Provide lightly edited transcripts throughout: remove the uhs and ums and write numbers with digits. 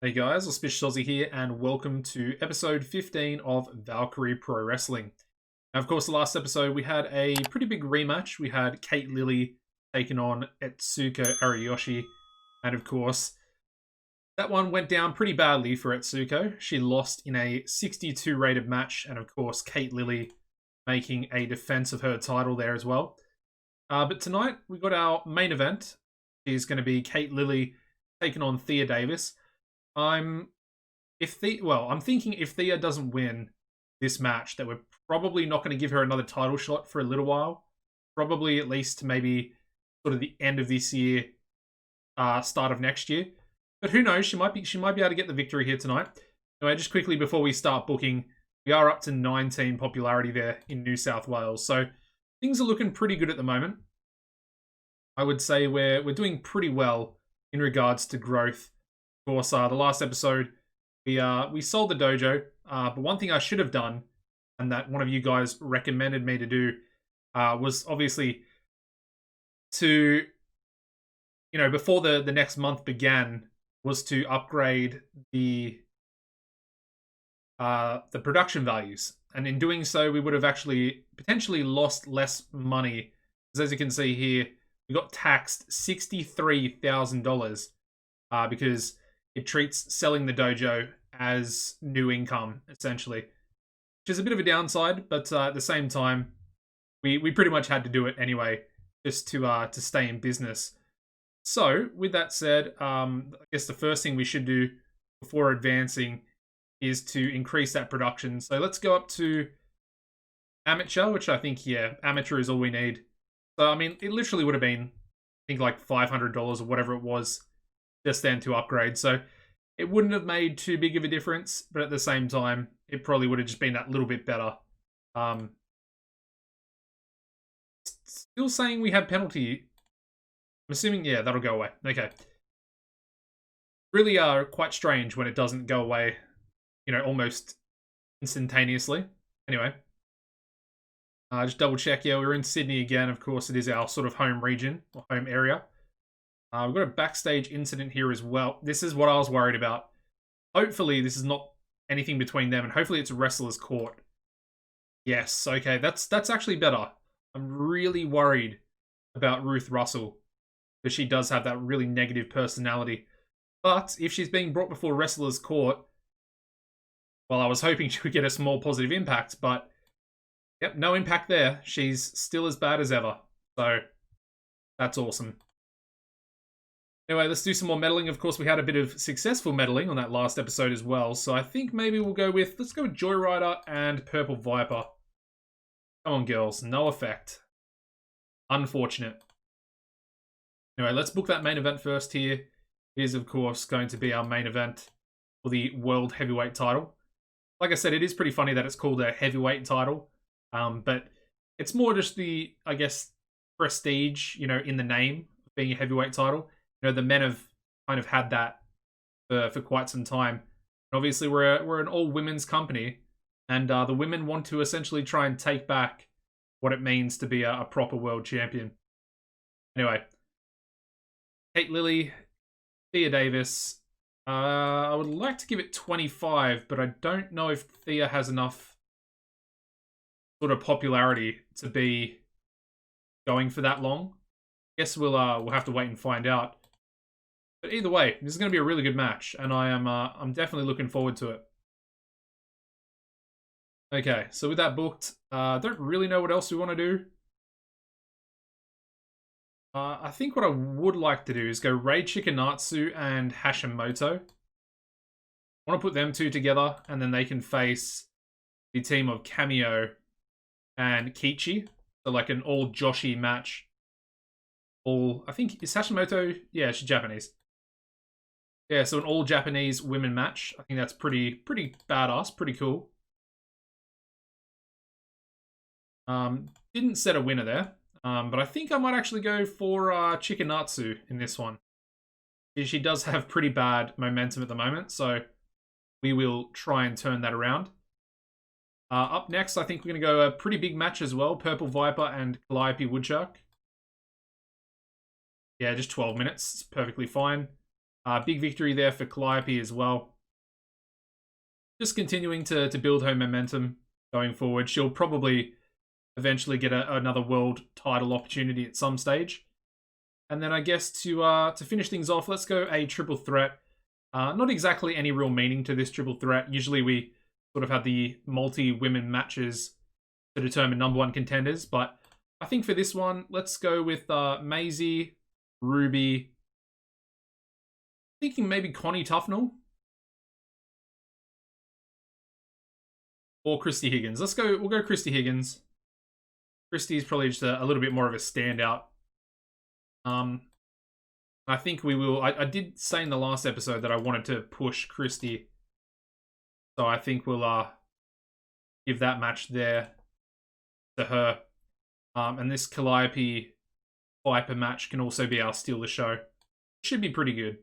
Hey guys, AuspiciousAussie here, and welcome to episode 15 of Valkyrie Pro Wrestling. Now, of course, the last episode we had a pretty big rematch. We had Lilly taking on Etsuko Ariyoshi, and of course, that one went down pretty badly for Etsuko. She lost in a 62 rated match, and of course, Lilly making a defense of her title there as well. But tonight we got our main event. Is going to be Lilly taking on Thea Davis. I'm thinking if Thea doesn't win this match, that we're probably not going to give her another title shot for a little while. Probably at least maybe sort of the end of this year, start of next year. But who knows? She might be able to get the victory here tonight. Anyway, just quickly before we start booking, we are up to 19 popularity there in New South Wales, so things are looking pretty good at the moment. I would say we're doing pretty well in regards to growth. Of course, the last episode, we sold the dojo, but one thing I should have done, and that one of you guys recommended me to do, was obviously to, before the next month began, was to upgrade the production values. And in doing so, we would have actually potentially lost less money. Because as you can see here, we got taxed $63,000 because it treats selling the dojo as new income, essentially. Which is a bit of a downside, but at the same time, we pretty much had to do it anyway, just to stay in business. So, with that said, I guess the first thing we should do before advancing is to increase that production. So let's go up to amateur, which I think, amateur is all we need. So, I mean, it literally would have been, I think, like $500 or whatever it was just then to upgrade. So it wouldn't have made too big of a difference, but at the same time, it probably would have just been that little bit better. Still saying we have penalty. I'm assuming, yeah, that'll go away. Okay. Really are quite strange when it doesn't go away, almost instantaneously. Anyway. Just double check. Yeah, we're in Sydney again. Of course, it is our sort of home region or home area. We've got a backstage incident here as well. This is what I was worried about. Hopefully, this is not anything between them, and hopefully it's a wrestler's court. Yes, okay, that's actually better. I'm really worried about Ruth Russell, because she does have that really negative personality. But if she's being brought before wrestler's court, well, I was hoping she would get a small positive impact, but yep, no impact there. She's still as bad as ever. So, that's awesome. Anyway, let's do some more meddling. Of course, we had a bit of successful meddling on that last episode as well. So I think maybe let's go with Joyrider and Purple Viper. Come on, girls. No effect. Unfortunate. Anyway, let's book that main event first here. It is, of course, going to be our main event for the World Heavyweight title. Like I said, it is pretty funny that it's called a heavyweight title. But it's more just the, I guess, prestige, in the name of being a heavyweight title. The men have kind of had that for quite some time. And obviously, we're an all-women's company, and the women want to essentially try and take back what it means to be a proper world champion. Anyway, Lilly, Thea Davis. I would like to give it 25, but I don't know if Thea has enough sort of popularity to be going for that long. Guess we'll have to wait and find out. But either way, this is going to be a really good match, and I'm definitely looking forward to it. Okay, so with that booked, don't really know what else we want to do. I think what I would like to do is go Rei Chikanatsu and Hashimoto. I want to put them two together, and then they can face the team of Cameo and Kichi. So like an all Joshi match. I think, is Hashimoto? Yeah, she's Japanese. Yeah, so an all Japanese women match. I think that's pretty badass, pretty cool. Didn't set a winner there. But I think I might actually go for Chikanatsu in this one. She does have pretty bad momentum at the moment, so we will try and turn that around. Up next, I think we're going to go a pretty big match as well. Purple Viper and Calliope Woodchuck. Yeah, just 12 minutes. It's perfectly fine. Big victory there for Calliope as well. Just continuing to build her momentum going forward. She'll probably eventually get another world title opportunity at some stage. And then I guess to finish things off, let's go a triple threat. Not exactly any real meaning to this triple threat. Usually we sort of have the multi-women matches to determine #1 contenders, but I think for this one, let's go with Maisie, Ruby, thinking maybe Connie Tufnell, or Christy Higgins. We'll go Christy Higgins. Christy's probably just a little bit more of a standout. I think we will. I did say in the last episode that I wanted to push Christy, so I think we'll give that match there to her. And this Calliope Viper match can also be our steal the show. Should be pretty good.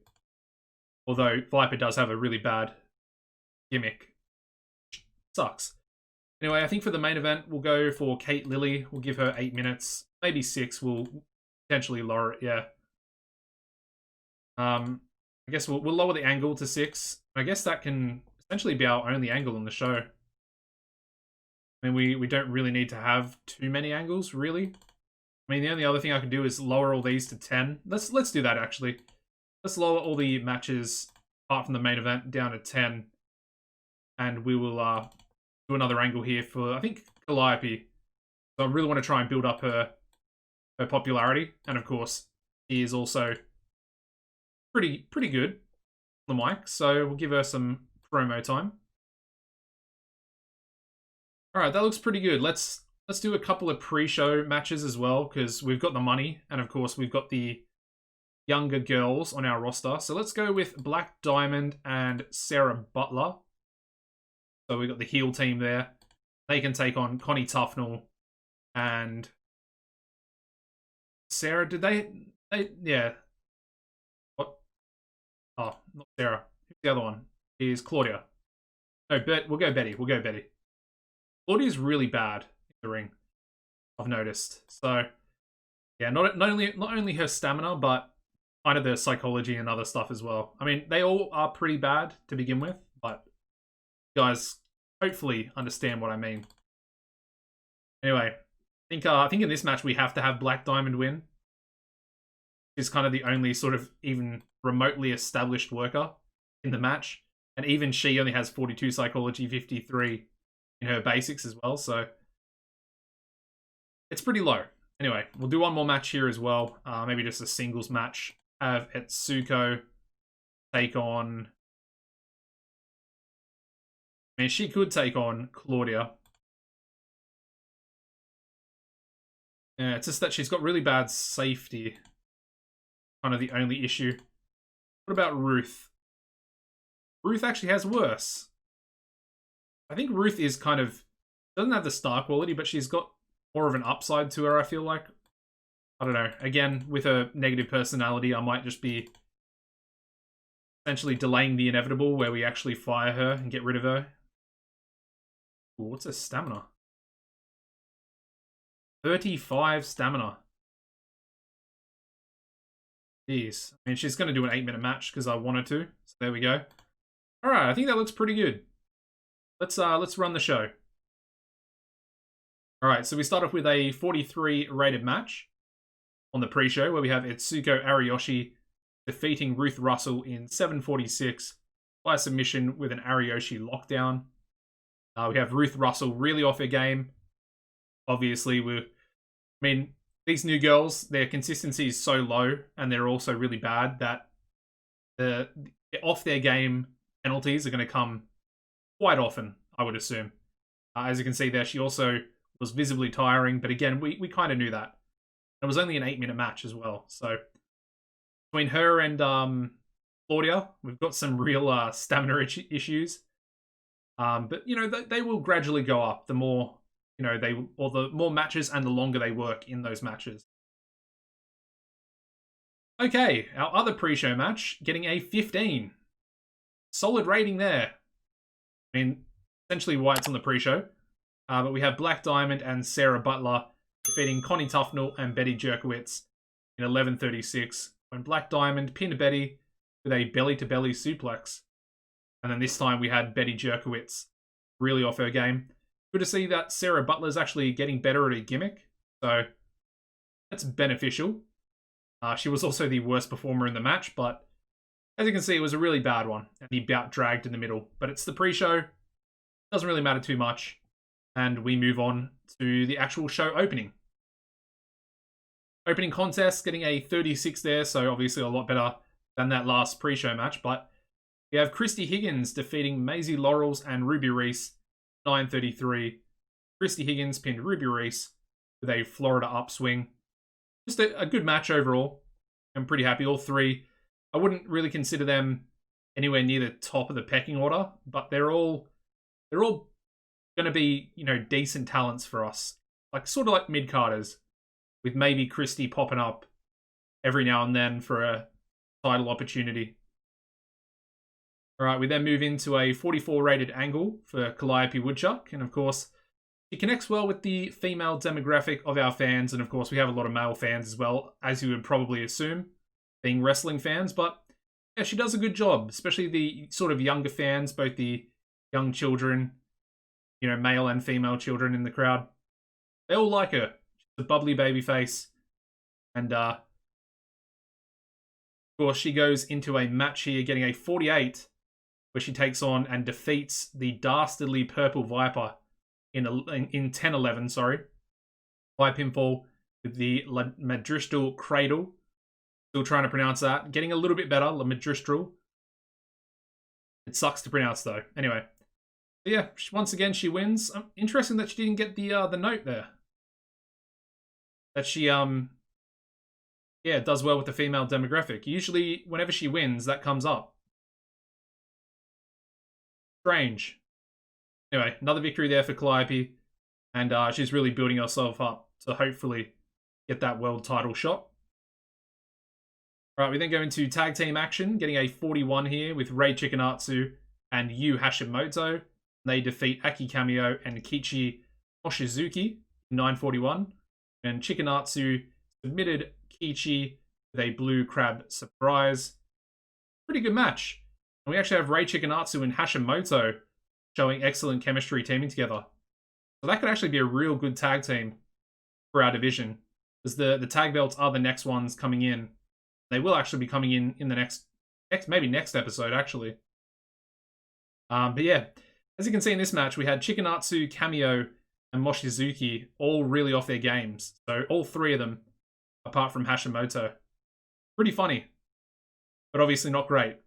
Although Viper does have a really bad gimmick. Sucks. Anyway, I think for the main event, we'll go for Kate Lilly. We'll give her 8 minutes. Maybe 6. We'll potentially lower it, yeah. I guess we'll lower the angle to 6. I guess that can essentially be our only angle on the show. I mean, we don't really need to have too many angles, really. I mean, the only other thing I could do is lower all these to 10. Let's do that, actually. Let's lower all the matches, apart from the main event, down to 10. And we will do another angle here for, I think, Calliope. So I really want to try and build up her popularity. And, of course, she is also pretty good on the mic. So we'll give her some promo time. All right, that looks pretty good. Let's do a couple of pre-show matches as well, because we've got the money, and of course we've got the younger girls on our roster. So let's go with Black Diamond and Sarah Butler. So we've got the heel team there. They can take on Connie Tufnell and Sarah. Did they yeah. What? Oh, not Sarah. Who's the other one? Is Claudia. No, we'll go Betty. We'll go Betty. Claudia's really bad in the ring, I've noticed. So, yeah, not only her stamina, but kind of their psychology and other stuff as well. I mean, they all are pretty bad to begin with, but you guys hopefully understand what I mean. Anyway, I think in this match we have to have Black Diamond win. She's kind of the only sort of even remotely established worker in the match, and even she only has 42 psychology, 53 in her basics as well, so it's pretty low. Anyway, we'll do one more match here as well. Maybe just a singles match. Have Etsuko take on... I mean, she could take on Claudia. Yeah, it's just that she's got really bad safety. Kind of the only issue. What about Ruth? Ruth actually has worse. I think Ruth is kind of... doesn't have the star quality, but she's got more of an upside to her, I feel like. I don't know. Again, with her negative personality, I might just be essentially delaying the inevitable where we actually fire her and get rid of her. Ooh, what's her stamina? 35 stamina. Jeez. I mean, she's going to do an 8-minute match because I wanted to. So there we go. Alright, I think that looks pretty good. Let's run the show. Alright, so we start off with a 43 rated match on the pre-show where we have Etsuko Ariyoshi defeating Ruth Russell in 7:46 by submission with an Ariyoshi lockdown. We have Ruth Russell really off her game. Obviously, I mean, these new girls, their consistency is so low and they're also really bad that the off their game penalties are going to come quite often, I would assume. As you can see there, she also was visibly tiring, but again, we kind of knew that. It was only an 8-minute match as well, so between her and Claudia, we've got some real stamina issues. But you know, they will gradually go up the more the more matches and the longer they work in those matches. Okay, our other pre-show match getting a 15. Solid rating there. I mean, essentially why it's on the pre-show. But we have Black Diamond and Sarah Butler defeating Connie Tufnell and Betty Jerkowitz in 11:36. When Black Diamond pinned Betty with a belly-to-belly suplex. And then this time we had Betty Jerkowitz really off her game. Good to see that Sarah Butler's actually getting better at her gimmick. So that's beneficial. She was also the worst performer in the match, but as you can see, it was a really bad one. And the bout dragged in the middle. But it's the pre-show. Doesn't really matter too much. And we move on to the actual show opening. Opening contest, getting a 36 there, so obviously a lot better than that last pre-show match. But we have Christy Higgins defeating Maisie, Laurels, and Ruby Reese, 9:33. Christy Higgins pinned Ruby Reese with a Florida upswing. Just a good match overall. I'm pretty happy. All three, I wouldn't really consider them anywhere near the top of the pecking order, but they're all going to be, you know, decent talents for us. Like, sort of like mid-carders, with maybe Christy popping up every now and then for a title opportunity. All right, we then move into a 44 rated angle for Calliope Woodchuck. And of course, she connects well with the female demographic of our fans. And of course, we have a lot of male fans as well, as you would probably assume, being wrestling fans. But yeah, she does a good job, especially the sort of younger fans, both the young children, you know, male and female children in the crowd. They all like her. She's a bubbly baby face. And of course, she goes into a match here, getting a 48, where she takes on and defeats the dastardly Purple Viper in 10-11, sorry, by pinfall with the La Madristral Cradle. Still trying to pronounce that. Getting a little bit better, La Madristral. It sucks to pronounce though. Anyway, yeah, once again she wins. Interesting that she didn't get the note there. That she yeah, does well with the female demographic. Usually, whenever she wins, that comes up. Strange. Anyway, another victory there for Calliope. And she's really building herself up to hopefully get that world title shot. Alright, we then go into tag team action, getting a 41 here with Rei Chikanatsu and Yu Hashimoto. They defeat Aki Kamio and Kichi Oshizuki in 9:41. And Chikanatsu submitted Kichi with a blue crab surprise. Pretty good match. And we actually have Rei Chikanatsu and Hashimoto showing excellent chemistry teaming together. So that could actually be a real good tag team for our division. Because the tag belts are the next ones coming in. They will actually be coming in the next maybe next episode, actually. But yeah, as you can see in this match, we had Chikanatsu, Kamio, and Mochizuki all really off their games. So all three of them, apart from Hashimoto. Pretty funny, but obviously not great.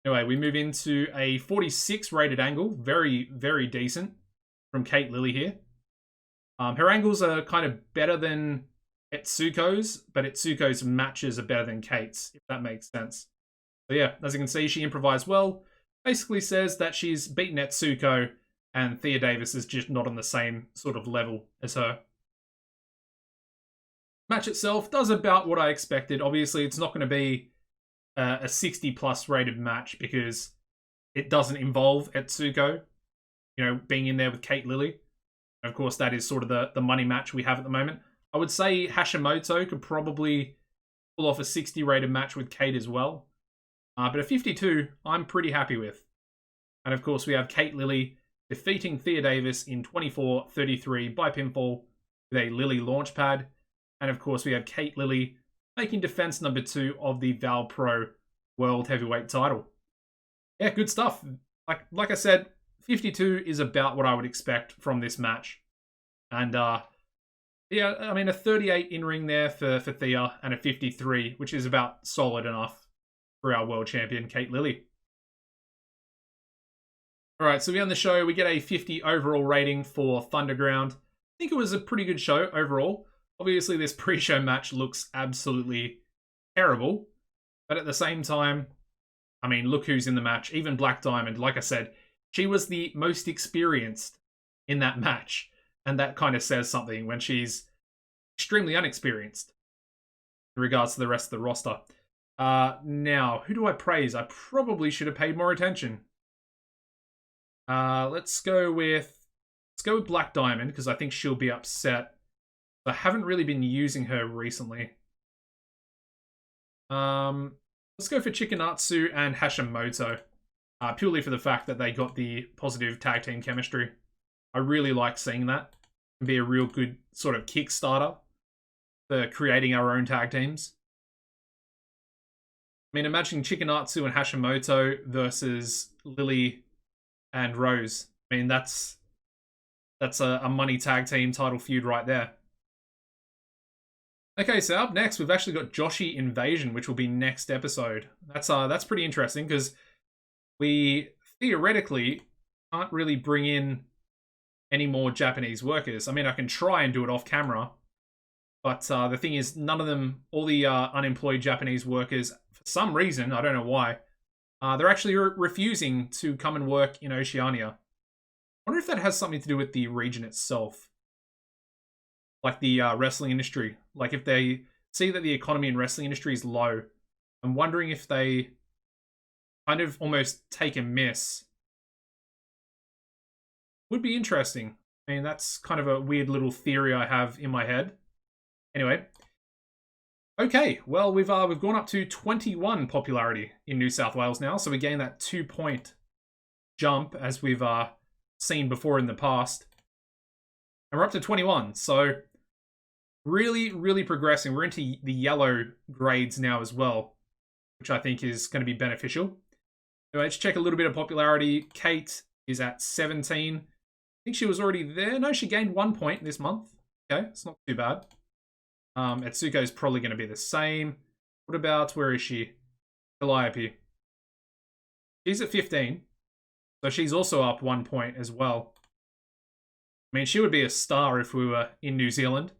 Anyway, we move into a 46 rated angle. Very, very decent from Kate Lilly here. Her angles are kind of better than Etsuko's, but Etsuko's matches are better than Kate's, if that makes sense. So yeah, as you can see, she improvised well. Basically says that she's beaten Etsuko and Thea Davis is just not on the same sort of level as her. Match itself does about what I expected. Obviously, it's not going to be a 60 plus rated match because it doesn't involve Etsuko, you know, being in there with Kate Lilly. And of course, that is sort of the money match we have at the moment. I would say Hashimoto could probably pull off a 60 rated match with Kate as well. But a 52, I'm pretty happy with. And of course, we have Kate Lilly defeating Thea Davis in 24-33 by pinfall with a Lilly launch pad. And of course, we have Kate Lilly making defense number 2 of the VALPRO World Heavyweight title. Yeah, good stuff. Like I said, 52 is about what I would expect from this match. And yeah, I mean, a 38 in-ring there for Thea and a 53, which is about solid enough for our world champion, Kate Lilly. All right, so we end the show. We get a 50 overall rating for Thunderground. I think it was a pretty good show overall. Obviously, this pre-show match looks absolutely terrible. But at the same time, I mean, look who's in the match. Even Black Diamond, like I said, she was the most experienced in that match. And that kind of says something when she's extremely unexperienced in regards to the rest of the roster. Now, who do I praise? I probably should have paid more attention. Let's go with Black Diamond, because I think she'll be upset. I haven't really been using her recently. Let's go for Chikanatsu and Hashimoto. Purely for the fact that they got the positive tag team chemistry. I really like seeing that. It can be a real good sort of Kickstarter for creating our own tag teams. I mean, imagine Chikanatsu and Hashimoto versus Lilly and Rose. I mean, that's a money tag team title feud right there. Okay, so up next, we've actually got Joshi Invasion, which will be next episode. That's pretty interesting, because we theoretically can't really bring in any more Japanese workers. I mean, I can try and do it off camera, but the thing is, none of them, all the unemployed Japanese workers, for some reason, I don't know why, they're actually refusing to come and work in Oceania. I wonder if that has something to do with the region itself. Like the wrestling industry. Like if they see that the economy in wrestling industry is low, I'm wondering if they kind of almost take a miss. Would be interesting. I mean, that's kind of a weird little theory I have in my head. Anyway. Okay, well, we've gone up to 21 popularity in New South Wales now, so we gain that 2-point jump as we've seen before in the past. And we're up to 21, so really, really progressing. We're into the yellow grades now as well, which I think is going to be beneficial. Anyway, let's check a little bit of popularity. Kate is at 17. I think she was already there. No, she gained 1 point this month. Okay, it's not too bad. Etsuko is probably going to be the same. What about, where is she? Calliope. She's at 15. So she's also up 1 point as well. I mean, she would be a star if we were in New Zealand.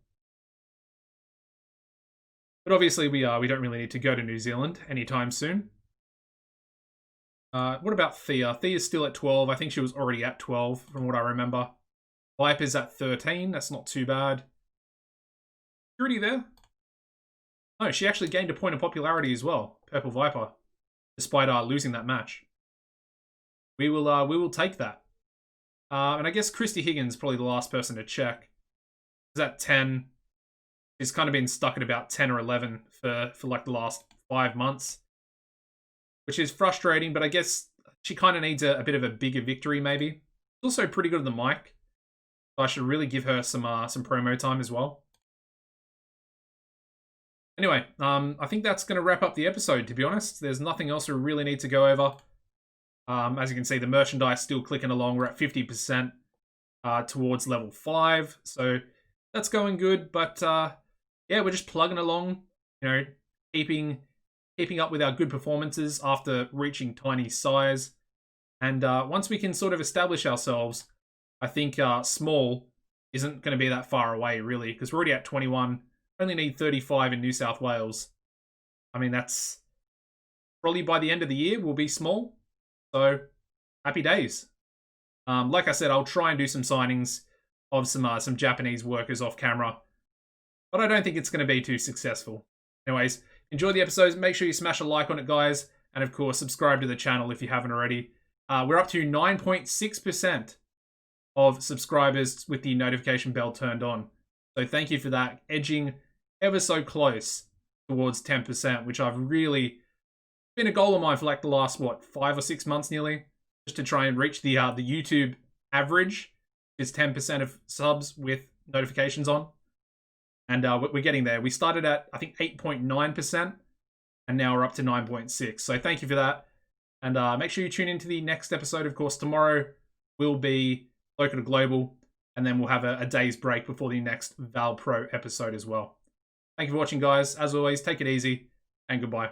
But obviously we don't really need to go to New Zealand anytime soon. What about Thea? Thea's still at 12. I think she was already at 12 from what I remember. Viper's at 13. That's not too bad. Purity there? No, she actually gained a point of popularity as well. Purple Viper. Despite losing that match. We will take that. And I guess Christy Higgins probably the last person to check. Is at 10. She's kind of been stuck at about 10 or 11 for like the last 5 months. Which is frustrating, but I guess she kind of needs a bit of a bigger victory maybe. She's also pretty good on the mic. So I should really give her some promo time as well. Anyway, I think that's going to wrap up the episode, to be honest. There's nothing else we really need to go over. As you can see, the merchandise still clicking along. We're at 50% towards level 5. So that's going good. But yeah, we're just plugging along, you know, keeping up with our good performances after reaching tiny size. And once we can sort of establish ourselves, I think small isn't going to be that far away, really, because we're already at 21. Only need 35 in New South Wales. I mean, that's probably by the end of the year, we'll be small. So, happy days. Like I said, I'll try and do some signings of some Japanese workers off camera. But I don't think it's going to be too successful. Anyways, enjoy the episodes. Make sure you smash a like on it, guys. And of course, subscribe to the channel if you haven't already. We're up to 9.6% of subscribers with the notification bell turned on. So thank you for that. Edging ever so close towards 10%, which I've really been a goal of mine for like the last, 5 or 6 months nearly, just to try and reach the YouTube average is 10% of subs with notifications on. And we're getting there. We started at, I think, 8.9%, and now we're up to 9.6%. So thank you for that. And make sure you tune into the next episode. Of course, tomorrow will be Local to Global, and then we'll have a day's break before the next VALPRO episode as well. Thank you for watching, guys. As always, take it easy, and goodbye.